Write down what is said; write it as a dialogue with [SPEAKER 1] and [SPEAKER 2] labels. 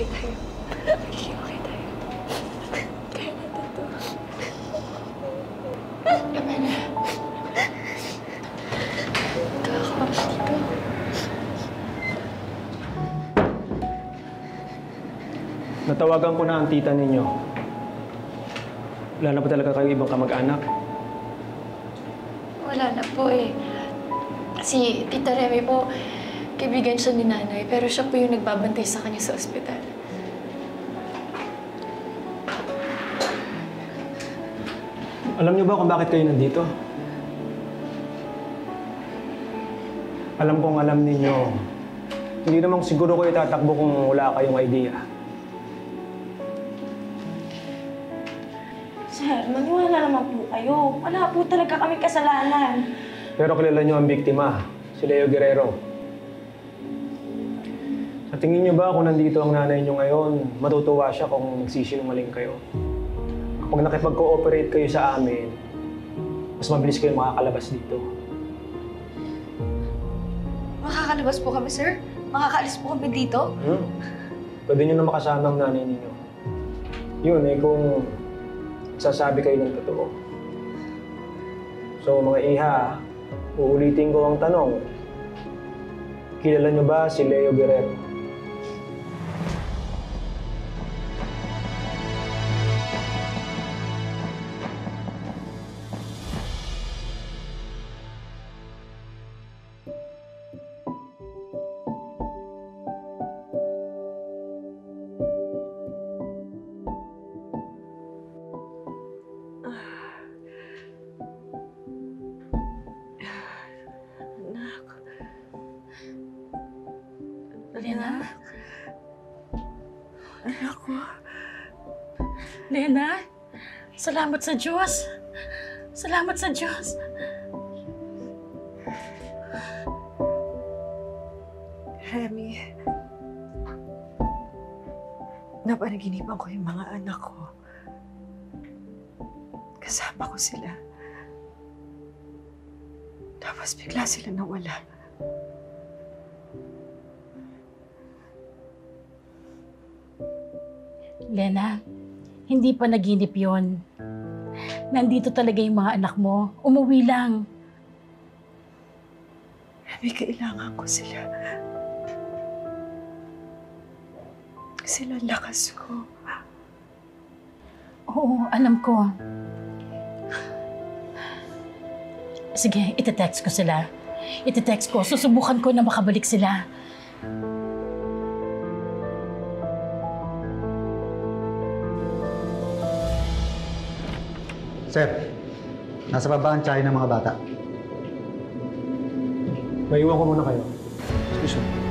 [SPEAKER 1] Okay tayo. Okay tayo. Kaya natin to. Tama na. Kakapit ko.
[SPEAKER 2] Natawagan ko na ang tita ninyo. Wala na ba talaga kayo ibang kamag-anak?
[SPEAKER 1] Wala na po eh. Si Tita Remy po, kaibigan siya ni Nanay, pero siya po yung nagbabantay sa kanya sa ospital.
[SPEAKER 2] Alam niyo ba kung bakit kayo nandito? Alam kong alam ninyo. Hindi naman siguro ko itatakbo kung wala kayong idea.
[SPEAKER 3] Sir, maniwala naman po kayo. Wala po talaga kami kasalanan.
[SPEAKER 2] Pero kilala niyo ang biktima, si Leo Guerrero. Sa tingin niyo ba kung nandito ang nanay niyo ngayon, matutuwa siya kung magsisinungaling kayo? Kapag nakipag-cooperate kayo sa amin, mas mabilis kayo makakalabas dito.
[SPEAKER 3] Makakalabas po kami, sir? Makakaalis po kami dito?
[SPEAKER 2] Pwede niyo na makasama ang nanay ninyo. Yun eh, kung sasabi kayo ng totoo. So mga iha, uulitin ko ang tanong. Kilala niyo ba si Leo Guerrero?
[SPEAKER 3] Lena? Anak ko. Lena? Salamat sa Diyos. Salamat sa Diyos.
[SPEAKER 4] Remy, napanaginipan ko yung mga anak ko. Kasama ko sila. Tapos bigla sila nawala.
[SPEAKER 3] Lena, hindi pa naginip yon. Nandito talaga yung mga anak mo. Umuwi lang.
[SPEAKER 4] Remy, kailangan ko sila. Sila lakas ko.
[SPEAKER 3] Oo, alam ko. Sige, ite-text ko sila. Ite-text ko. Susubukan ko na makabalik sila.
[SPEAKER 5] Sir, nasa baba ang tsahe ng mga bata.
[SPEAKER 2] Maiwan ko muna kayo. Excuse me.